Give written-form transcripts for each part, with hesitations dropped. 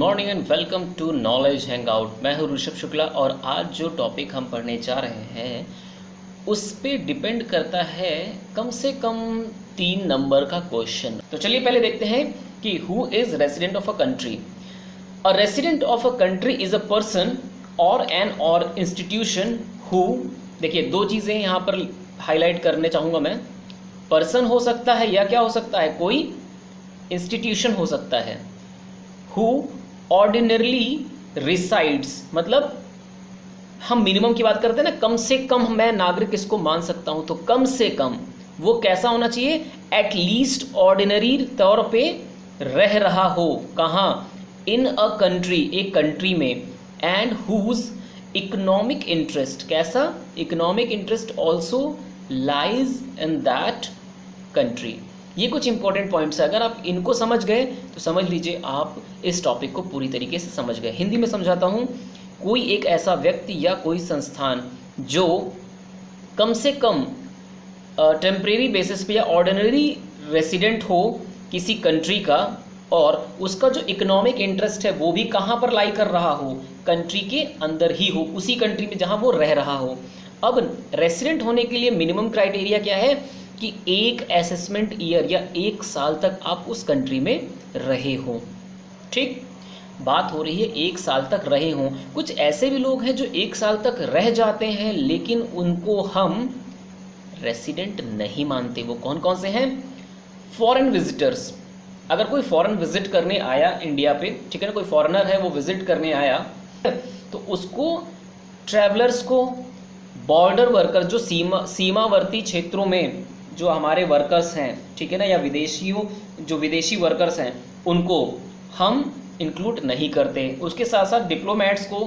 Morning and welcome to knowledge hangout. मैं हूं ऋषभ शुक्ला और आज जो टॉपिक हम पढ़ने जा रहे हैं उस पे डिपेंड करता है कम से कम 3 नंबर का क्वेश्चन। तो चलिए पहले देखते हैं कि who is resident of a country. A resident of a country is a person और एन और इंस्टीट्यूशन हु, देखिए 2 चीज़ें यहाँ पर हाईलाइट करने चाहूँगा मैं। पर्सन हो सकता है या क्या हो सकता है, कोई इंस्टीट्यूशन हो सकता है। हु ऑर्डिनरली रिसाइड्स, मतलब हम मिनिमम की बात करते हैं ना, कम से कम मैं नागरिक इसको मान सकता हूं, तो कम से कम वो कैसा होना चाहिए, एटलीस्ट ऑर्डिनरी तौर पे रह रहा हो। कहाँ, इन अ कंट्री, एक कंट्री में। एंड हुज इकोनॉमिक इंटरेस्ट, कैसा, economic interest also lies in that country. ये कुछ इंपॉर्टेंट पॉइंट्स है, अगर आप इनको समझ गए तो समझ लीजिए आप इस टॉपिक को पूरी तरीके से समझ गए। हिंदी में समझाता हूँ, कोई एक ऐसा व्यक्ति या कोई संस्थान जो कम से कम टेम्परेरी बेसिस पे या ऑर्डिनरी रेसिडेंट हो किसी कंट्री का, और उसका जो इकोनॉमिक इंटरेस्ट है वो भी कहाँ पर लाई कर रहा हो, कंट्री के अंदर ही हो, उसी कंट्री में जहाँ वो रह रहा हो। अब रेसिडेंट होने के लिए मिनिमम क्राइटेरिया क्या है कि 1 असेसमेंट ईयर या 1 साल तक आप उस कंट्री में रहे हो। ठीक, बात हो रही है 1 साल तक रहे हों। कुछ ऐसे भी लोग हैं जो 1 साल तक रह जाते हैं लेकिन उनको हम रेसिडेंट नहीं मानते। वो कौन कौन से हैं, फॉरेन विजिटर्स। अगर कोई फॉरेन विजिट करने आया इंडिया पे, ठीक है ना, कोई फॉरेनर है वो विजिट करने आया, तो उसको, ट्रैवलर्स को, बॉर्डर वर्कर जो सीमावर्ती क्षेत्रों में जो हमारे वर्कर्स हैं, ठीक है ना, या विदेशी वर्कर्स हैं, उनको हम इंक्लूड नहीं करते। उसके साथ साथ डिप्लोमेट्स को,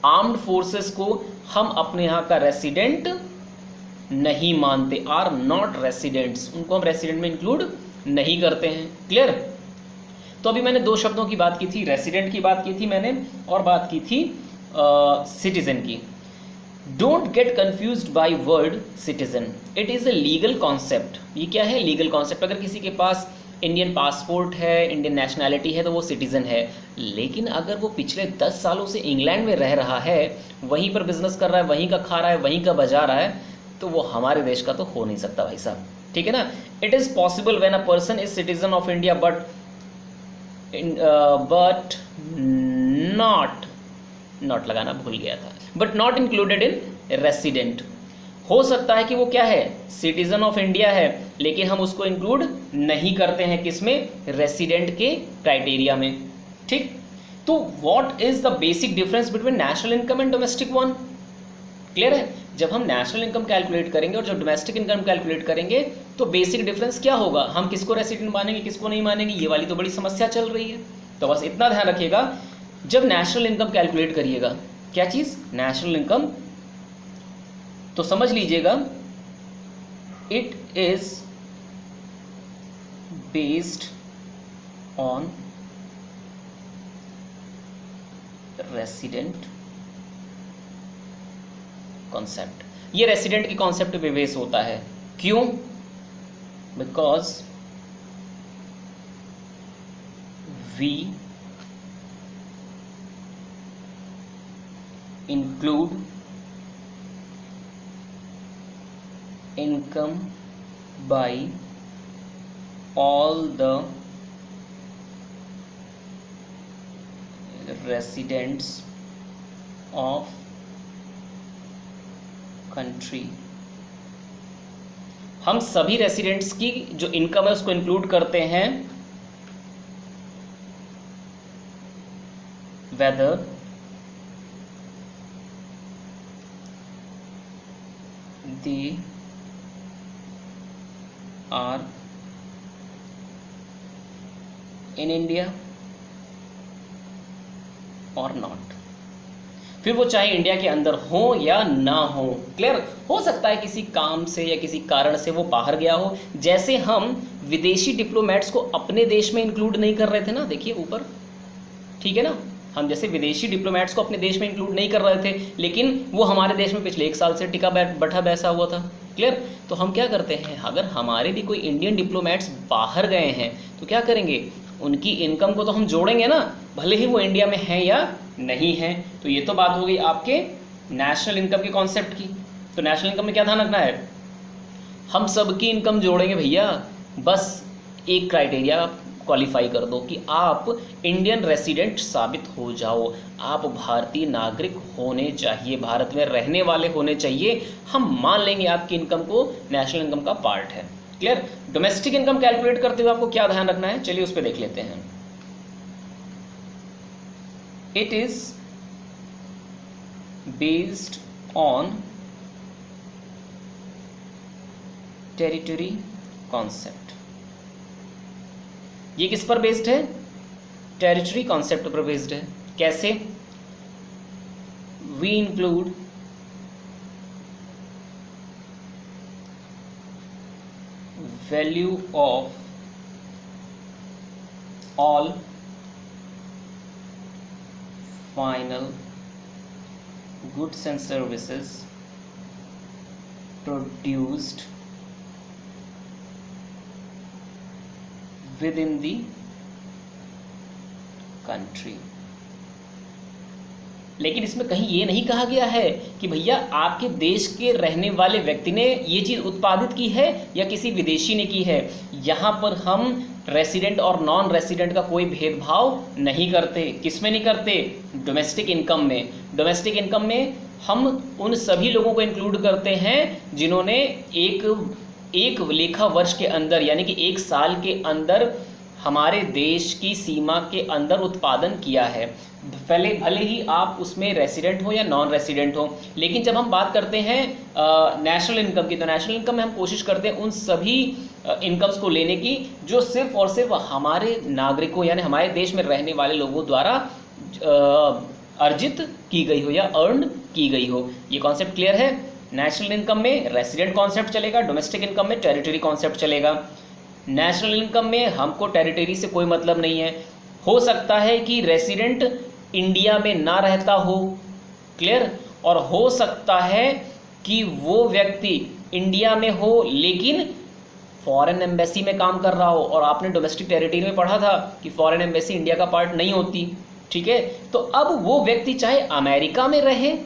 आर्म्ड फोर्सेस को हम अपने यहाँ का रेसिडेंट नहीं मानते, आर नॉट रेसिडेंट्स, उनको हम रेसिडेंट में इंक्लूड नहीं करते हैं। क्लियर। तो अभी मैंने 2 शब्दों की बात की थी, रेसिडेंट की बात की थी मैंने, और बात की थी सिटीजन की। Don't get confused by word citizen, it is a legal concept. ये क्या है, लीगल कॉन्सेप्ट। अगर किसी के पास इंडियन पासपोर्ट है, इंडियन नेशनैलिटी है, तो वो सिटीज़न है। लेकिन अगर वो पिछले 10 सालों से इंग्लैंड में रह रहा है, वहीं पर बिजनेस कर रहा है, वहीं का खा रहा है, वहीं का बजा रहा है, तो वो हमारे देश का तो हो नहीं सकता भाई साहब, ठीक है ना। It is possible when a person is citizen of India but not लगाना भूल गया था, but not included in resident. हो सकता है कि वो क्या है, सिटीजन ऑफ इंडिया है, लेकिन हम उसको इंक्लूड नहीं करते हैं किसमें, रेसिडेंट के क्राइटेरिया में। ठीक, तो what is the basic difference between national income and domestic one. Clear है, जब हम नेशनल इनकम कैलकुलेट करेंगे और जब डोमेस्टिक इनकम कैलकुलेट करेंगे तो बेसिक डिफरेंस क्या होगा, हम किसको रेसिडेंट मानेंगे, किसको नहीं मानेंगे, ये वाली तो बड़ी समस्या चल रही है। तो बस इतना ध्यान रखिएगा, जब नेशनल इनकम कैलकुलेट करिएगा, क्या चीज़, नेशनल इनकम, तो समझ लीजिएगा it is based on resident concept. ये रेसिडेंट की कॉन्सेप्ट पे बेस होता है। क्यों, because we include income by all the residents of country। हम सभी रेसिडेंट्स की जो इनकम है उसको इंक्लूड करते हैं, whether they are in India or not। फिर वो चाहे इंडिया के अंदर हो या ना हो। क्लियर, हो सकता है किसी काम से या किसी कारण से वो बाहर गया हो, जैसे हम विदेशी डिप्लोमेट्स को अपने देश में इंक्लूड नहीं कर रहे थे ना, देखिए ऊपर, ठीक है ना, हम जैसे विदेशी डिप्लोमेट्स को अपने देश में इंक्लूड नहीं कर रहे थे, लेकिन वो हमारे देश में पिछले 1 साल से टिका बैठा बैसा हुआ था। क्लियर। तो हम क्या करते हैं, अगर हमारे भी कोई इंडियन डिप्लोमेट्स बाहर गए हैं तो क्या करेंगे, उनकी इनकम को तो हम जोड़ेंगे ना, भले ही वो इंडिया में है या नहीं है। तो ये तो बात हो गई आपके नेशनल इनकम के कॉन्सेप्ट की। तो नेशनल इनकम में क्या ध्यान रखना है, हम सबकी इनकम जोड़ेंगे भैया, बस एक क्राइटेरिया क्वालिफाई कर दो कि आप इंडियन रेसिडेंट साबित हो जाओ, आप भारतीय नागरिक होने चाहिए, भारत में रहने वाले होने चाहिए, हम मान लेंगे आपकी इनकम को नेशनल इनकम का पार्ट है। क्लियर। डोमेस्टिक इनकम कैलकुलेट करते हुए आपको क्या ध्यान रखना है, चलिए उस पर देख लेते हैं। It is based on territory concept. ये किस पर बेस्ड है, टेरिटरी कॉन्सेप्ट पर बेस्ड है। कैसे, we include value of all final goods and services produced within the country। लेकिन इसमें कहीं ये नहीं कहा गया है कि भैया आपके देश के रहने वाले व्यक्ति ने ये चीज़ उत्पादित की है या किसी विदेशी ने की है। यहाँ पर हम रेसिडेंट और नॉन रेसिडेंट का कोई भेदभाव नहीं करते। किस में नहीं करते, डोमेस्टिक इनकम में। डोमेस्टिक इनकम में हम उन सभी लोगों को इंक्लूड करते हैं जिन्होंने एक लेखा वर्ष के अंदर यानी कि एक साल के अंदर हमारे देश की सीमा के अंदर उत्पादन किया है। भले ही आप उसमें रेसिडेंट हो या नॉन रेसिडेंट हो। लेकिन जब हम बात करते हैं नेशनल इनकम की, तो नेशनल इनकम में हम कोशिश करते हैं उन सभी इनकम्स को लेने की जो सिर्फ और सिर्फ हमारे नागरिकों यानी हमारे देश में रहने वाले लोगों द्वारा अर्जित की गई हो या अर्न की गई हो। ये कॉन्सेप्ट क्लियर है। नेशनल इनकम में रेसिडेंट कॉन्सेप्ट चलेगा, डोमेस्टिक इनकम में टेरिटरी कॉन्सेप्ट चलेगा। नेशनल इनकम में हमको टेरिटरी से कोई मतलब नहीं है। हो सकता है कि रेसिडेंट इंडिया में ना रहता हो, क्लियर, और हो सकता है कि वो व्यक्ति इंडिया में हो लेकिन फॉरेन एम्बेसी में काम कर रहा हो। और आपने डोमेस्टिक टेरिटरी में पढ़ा था कि फॉरेन एम्बेसी इंडिया का पार्ट नहीं होती, ठीक है। तो अब वो व्यक्ति चाहे अमेरिका में रहे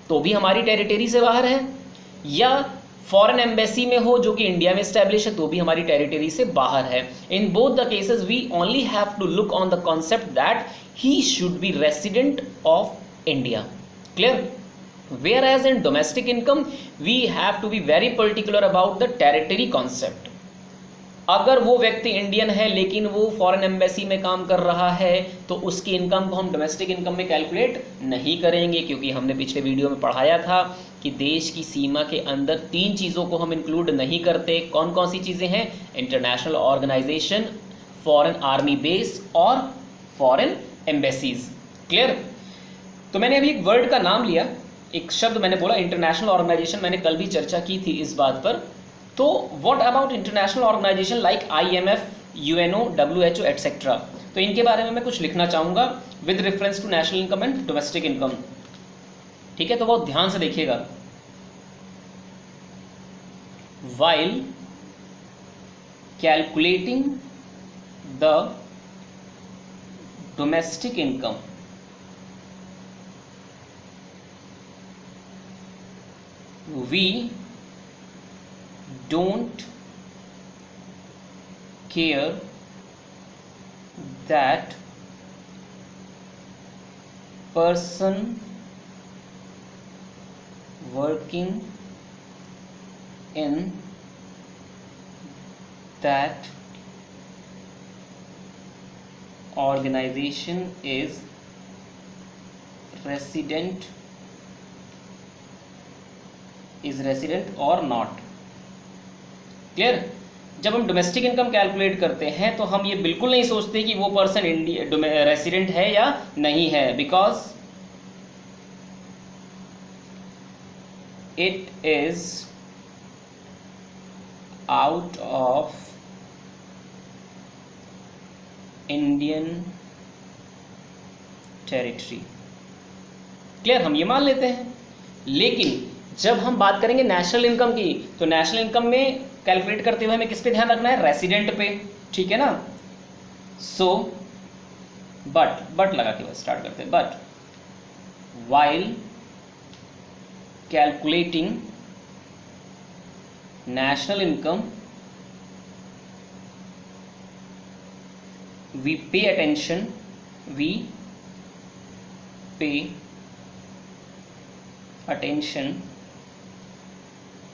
तो भी हमारी टेरिटरी से बाहर है, या फॉरेन एम्बेसी में हो जो कि इंडिया में स्टैब्लिश है तो भी हमारी टेरिटरी से बाहर है। In both the cases we only have to look on the concept that he should be resident of India, clear. Whereas in domestic income we have to be very particular about the territory concept। अगर वो व्यक्ति Indian है लेकिन वो foreign embassy में काम कर रहा है तो उसकी इनकम को हम डोमेस्टिक इनकम में कैलकुलेट नहीं करेंगे, क्योंकि हमने पिछले वीडियो में पढ़ाया था कि देश की सीमा के अंदर 3 चीज़ों को हम इंक्लूड नहीं करते। कौन कौन सी चीज़ें हैं, international organisation, foreign army base और फॉरेन एम्बेसीज, क्लियर। तो मैंने अभी एक वर्ड का नाम लिया, एक शब्द मैंने बोला इंटरनेशनल ऑर्गेनाइजेशन, मैंने कल भी चर्चा की थी इस बात पर। तो what about international organisation like IMF, UNO, WHO et cetera. तो इनके बारे में मैं कुछ लिखना चाहूँगा with reference to national income and domestic income, ठीक है। तो बहुत ध्यान से देखिएगा। While calculating the domestic income we don't care that person working in that organization is resident और नॉट, क्लियर। जब हम डोमेस्टिक इनकम कैलकुलेट करते हैं तो हम ये बिल्कुल नहीं सोचते कि वो पर्सन इंडिया रेसिडेंट है या नहीं है, because it is out of Indian territory, clear. हम ये मान लेते हैं। लेकिन जब हम बात करेंगे नेशनल इनकम की, तो नेशनल इनकम में कैलकुलेट करते हुए हमें किस पे ध्यान रखना है, रेसिडेंट पे, ठीक है ना। सो बट लगा के बस स्टार्ट करते हैं। But while calculating national income we pay attention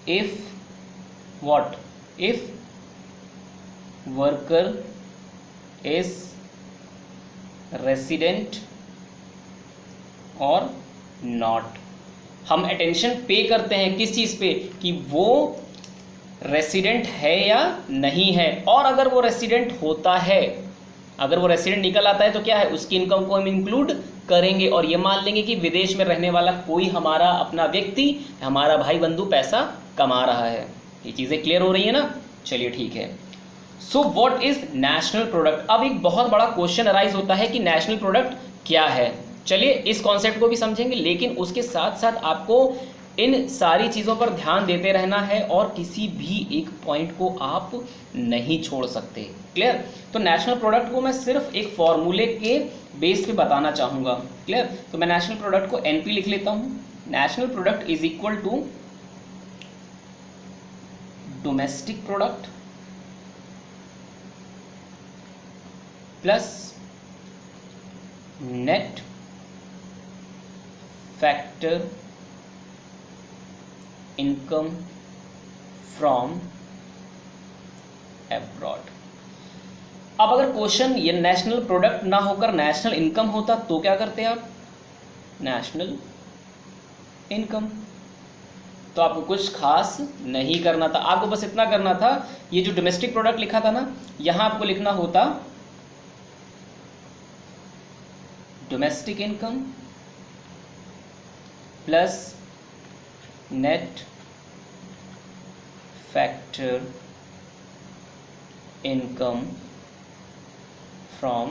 if what if worker is resident और नॉट। हम अटेंशन पे करते हैं किस चीज़ पे कि वो रेसिडेंट है या नहीं है, और अगर वो रेसिडेंट होता है, अगर वो रेसिडेंट निकल आता है तो क्या है, उसकी इनकम को हम इंक्लूड करेंगे और ये मान लेंगे कि विदेश में रहने वाला कोई हमारा अपना व्यक्ति, हमारा भाई बंधु पैसा कमा रहा है। ये चीज़ें क्लियर हो रही है ना? चलिए ठीक है। So what is national product. अब एक बहुत बड़ा क्वेश्चन अराइज होता है कि नेशनल प्रोडक्ट क्या है। चलिए इस कॉन्सेप्ट को भी समझेंगे, लेकिन उसके साथ साथ आपको इन सारी चीज़ों पर ध्यान देते रहना है और किसी भी एक पॉइंट को आप नहीं छोड़ सकते। क्लियर? तो नेशनल प्रोडक्ट को मैं सिर्फ एक फॉर्मूले के बेस पे बताना चाहूँगा। क्लियर? तो मैं नेशनल प्रोडक्ट को एनपी लिख लेता हूँ। National product is equal to domestic product plus net factor income from abroad. अब अगर क्वेश्चन ये नेशनल प्रोडक्ट ना होकर नेशनल इनकम होता तो क्या करते आप? National income. तो आपको कुछ खास नहीं करना था, आपको बस इतना करना था, ये जो डोमेस्टिक प्रोडक्ट लिखा था ना, यहां आपको लिखना होता domestic income plus net factor income from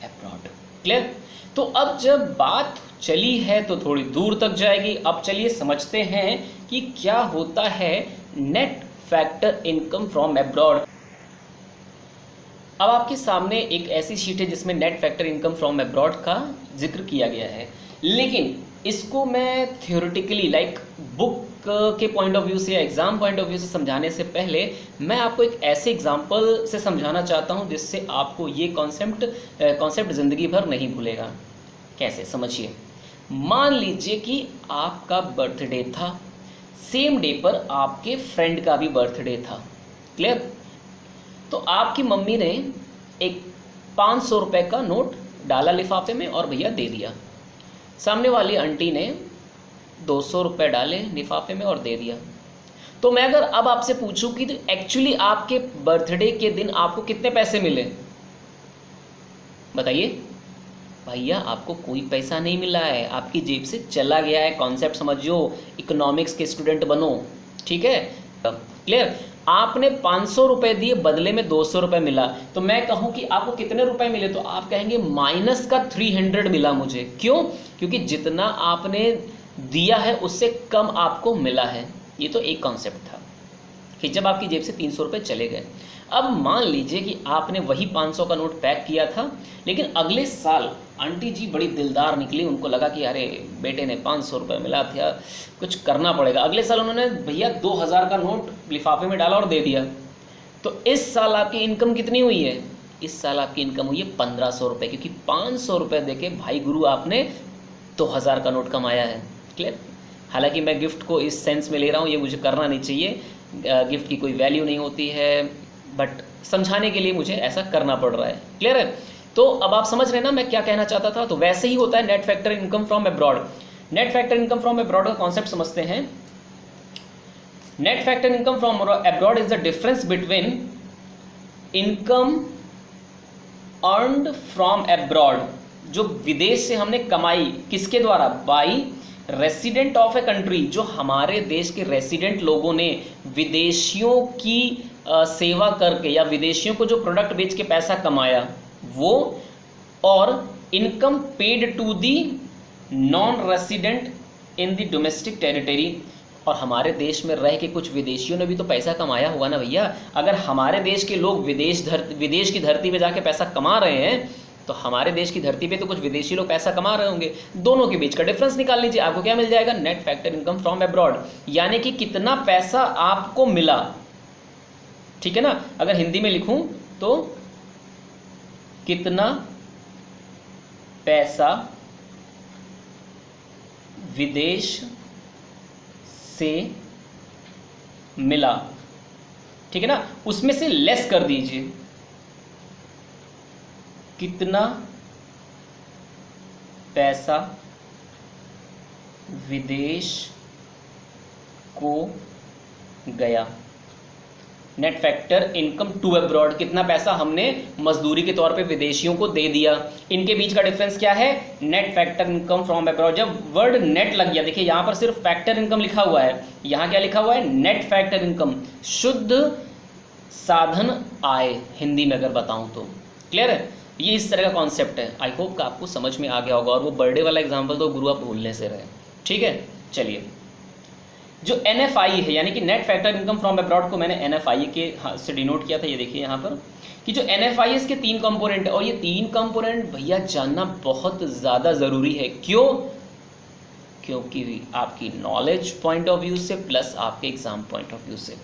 abroad. Clear? तो अब जब बात चली है तो थोड़ी दूर तक जाएगी। अब चलिए समझते हैं कि क्या होता है net factor income from abroad. अब आपके सामने एक ऐसी शीट है जिसमें net factor income from abroad का जिक्र किया गया है, लेकिन इसको मैं थ्योरेटिकली लाइक बुक के पॉइंट ऑफ व्यू से या एग्जाम पॉइंट ऑफ व्यू से समझाने से पहले मैं आपको एक ऐसे एग्जाम्पल से समझाना चाहता हूं जिससे आपको ये कॉन्सेप्ट ज़िंदगी भर नहीं भूलेगा। कैसे? समझिए। मान लीजिए कि आपका बर्थडे था, सेम डे पर आपके फ्रेंड का भी बर्थडे था। क्लियर? तो आपकी मम्मी ने एक 500 रुपये का नोट डाला लिफाफे में और भैया दे दिया। सामने वाली आंटी ने 200 रुपये डाले लिफाफे में और दे दिया। तो मैं अगर अब आपसे पूछूं कि एक्चुअली आपके बर्थडे के दिन आपको कितने पैसे मिले, बताइए। भैया आपको कोई पैसा नहीं मिला है, आपकी जेब से चला गया है। कॉन्सेप्ट समझो, इकोनॉमिक्स के स्टूडेंट बनो। ठीक है? क्लियर? आपने 500 रुपये दिए, बदले में 200 रुपये मिला। तो मैं कहूं कि आपको कितने रुपए मिले, तो आप कहेंगे माइनस का 300 मिला मुझे। क्यों? क्योंकि जितना आपने दिया है उससे कम आपको मिला है। ये तो एक कॉन्सेप्ट था कि जब आपकी जेब से 300 रुपये चले गए। अब मान लीजिए कि आपने वही 500 का नोट पैक किया था, लेकिन अगले साल आंटी जी बड़ी दिलदार निकली, उनको लगा कि अरे बेटे ने 500 रुपये मिला था, कुछ करना पड़ेगा। अगले साल उन्होंने भैया 2000 का नोट लिफाफे में डाला और दे दिया। तो इस साल आपकी इनकम कितनी हुई है? इस साल आपकी इनकम हुई है 1500 रुपये, क्योंकि 500 रुपये दे के भाई गुरु आपने 2000 का नोट कमाया है। क्लियर? हालांकि मैं गिफ्ट को इस सेंस में ले रहा हूँ, ये मुझे करना नहीं चाहिए, गिफ्ट की कोई वैल्यू नहीं होती है, बट समझाने के लिए मुझे ऐसा करना पड़ रहा है। क्लियर है? तो अब आप समझ रहे हैं ना मैं क्या कहना चाहता था। तो वैसे ही होता है net factor income from abroad. Net factor income from abroad का कॉन्सेप्ट समझते हैं। Net factor income from abroad is the difference between income earned from abroad, जो विदेश से हमने कमाई, किसके द्वारा? By resident of a country, जो हमारे देश के रेसिडेंट लोगों ने विदेशियों की सेवा करके या विदेशियों को जो प्रोडक्ट बेच के पैसा कमाया वो, और income paid to the non resident in the domestic territory, और हमारे देश में रह के कुछ विदेशियों ने भी तो पैसा कमाया हुआ ना भैया। अगर हमारे देश के लोग विदेश की धरती पे जाके पैसा कमा रहे हैं तो हमारे देश की धरती पे तो कुछ विदेशी लोग पैसा कमा रहे होंगे। दोनों के बीच का डिफरेंस निकाल लीजिए, आपको क्या मिल जाएगा? Net factor income from abroad, यानी कि कितना पैसा आपको मिला। ठीक है ना? अगर हिंदी में लिखूं तो कितना पैसा विदेश से मिला, ठीक है ना, उसमें से लेस कर दीजिए कितना पैसा विदेश को गया। Net factor income to abroad, कितना पैसा हमने मजदूरी के तौर पे विदेशियों को दे दिया। इनके बीच का डिफरेंस क्या है? Net factor income from abroad. जब वर्ड नेट लग गया, देखिए यहां पर सिर्फ फैक्टर इनकम लिखा हुआ है, यहां क्या लिखा हुआ है? नेट फैक्टर इनकम, शुद्ध साधन आय हिंदी में अगर बताऊं तो। क्लियर है? ये इस तरह का कॉन्सेप्ट है। आई होप कि आपको समझ में आ गया होगा। और वो बर्थडे वाला एग्जाम्पल तो गुरु आप भूलने से रहे। ठीक है, चलिए, जो NFI है यानी कि net factor income from abroad को मैंने NFI के से डिनोट किया था। ये देखिए यहाँ पर कि जो NFI है इसके 3 कंपोनेंट है, और ये 3 कंपोनेंट भैया जानना बहुत ज़्यादा ज़रूरी है। क्यों? क्योंकि आपकी नॉलेज पॉइंट ऑफ व्यू से प्लस आपके एग्जाम पॉइंट ऑफ व्यू से।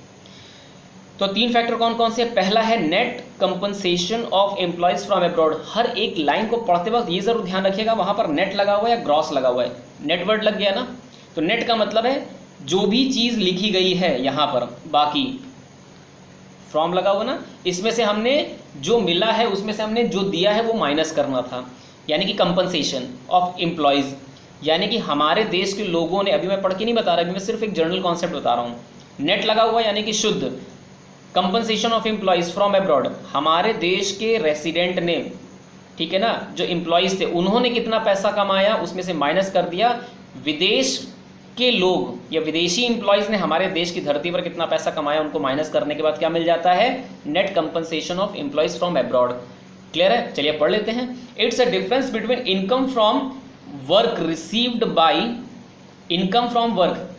तो 3 फैक्टर कौन कौन से? पहला है net compensation of employees from abroad. हर एक लाइन को पढ़ते वक्त ये जरूर ध्यान रखिएगा वहां पर नेट लगा हुआ है या ग्रॉस लगा हुआ है। नेट वर्ड लग गया ना, तो नेट का मतलब है जो भी चीज लिखी गई है यहां पर, बाकी फ्रॉम लगा हुआ ना, इसमें से हमने जो मिला है उसमें से हमने जो दिया है वो माइनस करना था, यानी कि कंपनसेशन ऑफ एम्प्लॉयज, यानी कि हमारे देश के लोगों ने, अभी मैं पढ़ के नहीं बता रहा, मैं सिर्फ एक जनरल कॉन्सेप्ट बता रहा हूँ। नेट लगा हुआ यानी कि शुद्ध, compensation of employees from abroad, हमारे देश के रेसिडेंट ने, ठीक है ना, जो एम्प्लॉयज थे उन्होंने कितना पैसा कमाया उसमें से माइनस कर दिया। विदेश के लोग या विदेशी एम्प्लॉयज ने हमारे देश की धरती पर कितना पैसा कमाया उनको माइनस करने के बाद क्या मिल जाता है? Net compensation of employees from abroad. Clear है? चलिए पढ़ लेते हैं। It's a difference between income from work received by, income from work,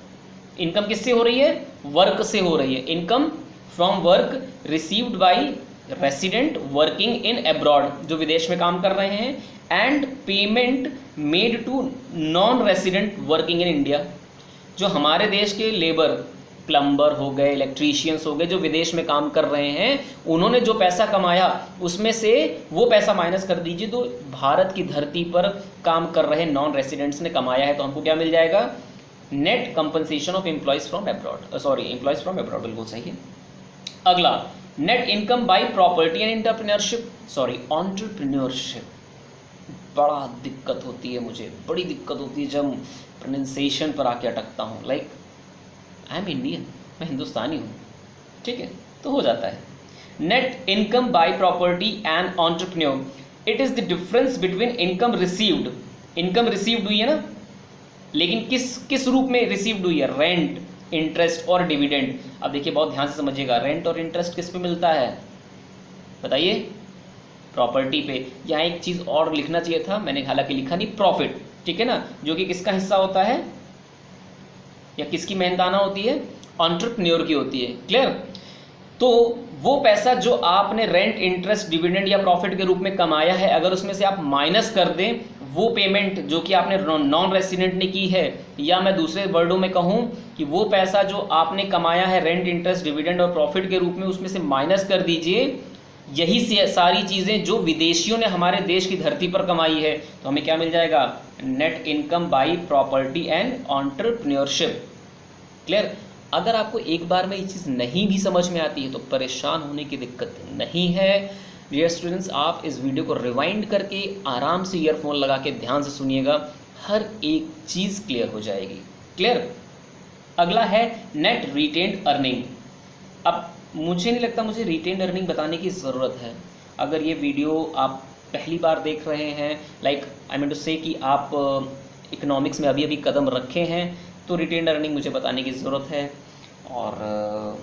income किससे हो रही है? वर्क से हो रही है। Income from work received by resident working in abroad, जो विदेश में काम कर रहे हैं, and payment made to non resident working in India, जो हमारे देश के लेबर, प्लम्बर हो गए, इलेक्ट्रीशियंस हो गए, जो विदेश में काम कर रहे हैं, उन्होंने जो पैसा कमाया उसमें से वो पैसा माइनस कर दीजिए तो भारत की धरती पर काम कर रहे नॉन रेसिडेंट्स ने कमाया है, तो हमको क्या मिल जाएगा? Net compensation of employees from abroad, sorry employees from abroad, बिल्कुल सही है। अगला, net income by property and entrepreneurship, sorry entrepreneurship. बड़ा दिक्कत होती है मुझे, बड़ी दिक्कत होती है जब प्रोनाउंसिएशन पर आके अटकता हूँ। लाइक आई एम इंडियन, मैं हिंदुस्तानी हूँ, ठीक है, तो हो जाता है। Net income by property and entrepreneur, it is the difference between income received, income received हुई है ना, लेकिन किस रूप में रिसीव्ड हुई है? रेंट, इंटरेस्ट और डिविडेंड। अब देखिए बहुत ध्यान से समझिएगा, रेंट और इंटरेस्ट किस पे मिलता है बताइए? प्रॉपर्टी पे। यहाँ एक चीज़ और लिखना चाहिए था, मैंने हालांकि लिखा नहीं, प्रॉफिट, ठीक है ना, जो कि किसका हिस्सा होता है या किसकी मेहनताना होती है? एंटरप्रेन्योर की होती है। क्लियर? तो वो पैसा जो आपने रेंट, इंटरेस्ट, डिविडेंड या प्रॉफिट के रूप में कमाया है, अगर उसमें से आप माइनस कर दें वो पेमेंट जो कि आपने नॉन रेसिडेंट ने की है, या मैं दूसरे वर्डों में कहूँ कि वो पैसा जो आपने कमाया है रेंट, इंटरेस्ट, डिविडेंड और प्रॉफिट के रूप में, उसमें से माइनस कर दीजिए यही सारी चीज़ें जो विदेशियों ने हमारे देश की धरती पर कमाई है, तो हमें क्या मिल जाएगा? Net income by property and entrepreneurship. Clear? अगर आपको एक बार में ये चीज़ नहीं भी समझ में आती है तो परेशान होने की दिक्कत नहीं है। डियर स्टूडेंट्स, आप इस वीडियो को रिवाइंड करके आराम से ईयरफोन लगा के ध्यान से सुनिएगा, हर एक चीज़ क्लियर हो जाएगी। क्लियर? अगला है नेट रिटेन्ड अर्निंग। अब मुझे नहीं लगता मुझे रिटेन्ड अर्निंग बताने की ज़रूरत है। अगर ये वीडियो आप पहली बार देख रहे हैं, लाइक आई मीन टू से कि आप इकोनॉमिक्स में अभी अभी कदम रखे हैं, तो रिटेन्ड अर्निंग मुझे बताने की ज़रूरत है, और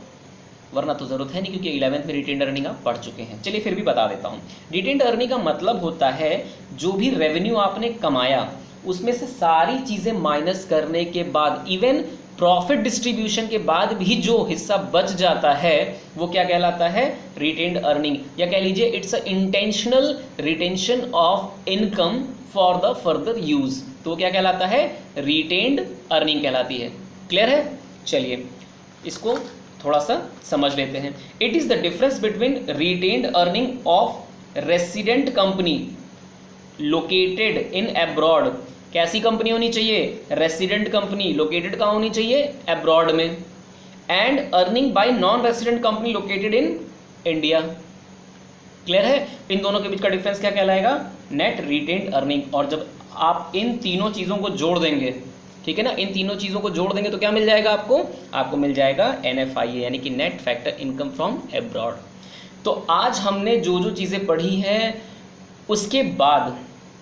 वरना तो ज़रूरत है नहीं क्योंकि 11th में रिटेन्ड अर्निंग आप पढ़ चुके हैं। चलिए फिर भी बता देता हूँ। रिटेन्ड अर्निंग का मतलब होता है जो भी रेवेन्यू आपने कमाया उसमें से सारी चीज़ें माइनस करने के बाद, इवन प्रॉफिट डिस्ट्रीब्यूशन के बाद भी जो हिस्सा बच जाता है वो क्या कहलाता है, रिटेन्ड अर्निंग, या कह लीजिए it's a intentional retention of income for the further use, तो क्या कहलाता है, रिटेन्ड अर्निंग कहलाती है। क्लियर है? चलिए इसको थोड़ा सा समझ लेते हैं। It is the difference between retained earning of resident company located in abroad, कैसी कंपनी होनी चाहिए, रेसिडेंट कंपनी, लोकेटेड कहाँ होनी चाहिए, अब्रॉड में, and earning bye non resident company located in India. Clear है? इन दोनों के बीच का डिफरेंस क्या कहलाएगा, नेट रिटेन्ड अर्निंग। और जब आप इन तीनों चीज़ों को जोड़ देंगे, ठीक है ना, इन तीनों चीज़ों को जोड़ देंगे तो क्या मिल जाएगा आपको, आपको मिल जाएगा NFIA, यानी कि net factor income from abroad. तो आज हमने जो जो चीज़ें पढ़ी हैं उसके बाद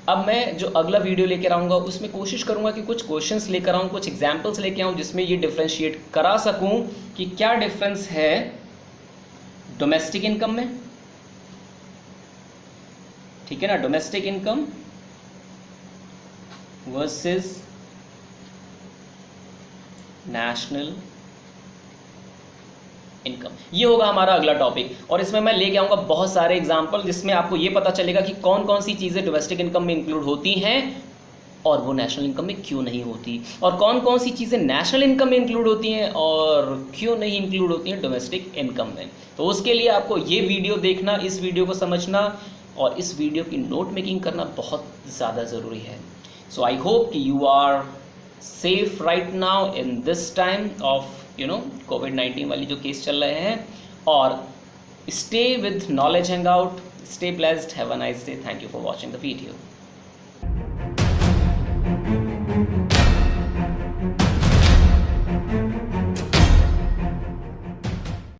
अब मैं जो अगला वीडियो लेकर आऊँगा उसमें कोशिश करूँगा कि कुछ क्वेश्चंस लेकर आऊँ, कुछ एग्जाम्पल्स लेकर आऊँ जिसमें ये डिफ्रेंशिएट करा सकूँ कि क्या डिफरेंस है डोमेस्टिक इनकम में, ठीक है ना, domestic income versus national income. ये होगा हमारा अगला टॉपिक और इसमें मैं लेके आऊँगा बहुत सारे एग्जाम्पल जिसमें आपको ये पता चलेगा कि कौन कौन सी चीज़ें डोमेस्टिक इनकम में इंक्लूड होती हैं और वो नेशनल इनकम में क्यों नहीं होती, और कौन कौन सी चीज़ें नेशनल इनकम में इंक्लूड होती हैं और क्यों नहीं इंक्लूड होती हैं डोमेस्टिक इनकम में। तो उसके लिए आपको ये वीडियो देखना, इस वीडियो को समझना और इस वीडियो की नोट मेकिंग करना बहुत ज़्यादा ज़रूरी है। सो आई होप कि you are safe right now in this time of कोविड-19 वाली जो केस चल रहे हैं, और stay with knowledge hang out, stay blessed, have a nice day, thank you for watching the video.